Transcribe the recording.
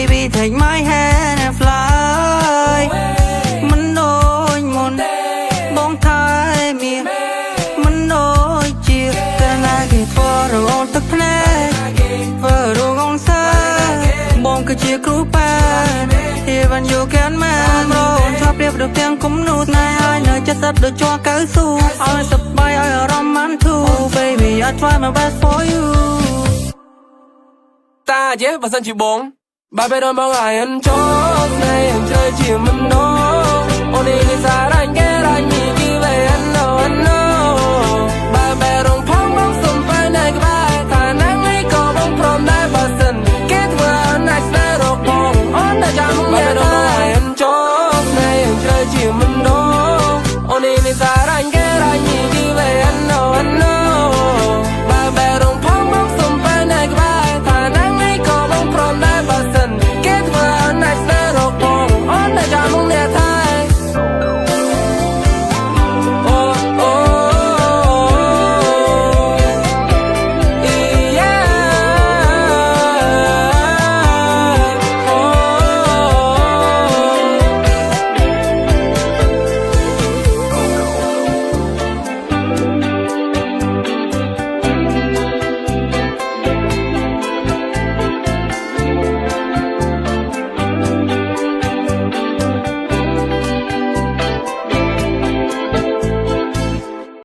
baby take my hand and fly មិនដូចមុនបងថែមៀមិនដូចជាកាលណាគេធ្វើរងទឹកភ្នែកធ្វើរងអង្សាបងគឺជាគ្រូប៉ែEven you can man រងឆាប់រៀបដូចទាំងគំនូតណែហើយនៅចិត្តស្ទដូចជាកៅស៊ូឲ្យសប្បាយឲ្យអារម្មណ៍មិនធូ Baby I try my best for you តាចេះបើសិនជាបងបែបដូចបងអាយអិនចូលស្នេហ៍អញ្ជើញជាមិនណូអូននេះសារ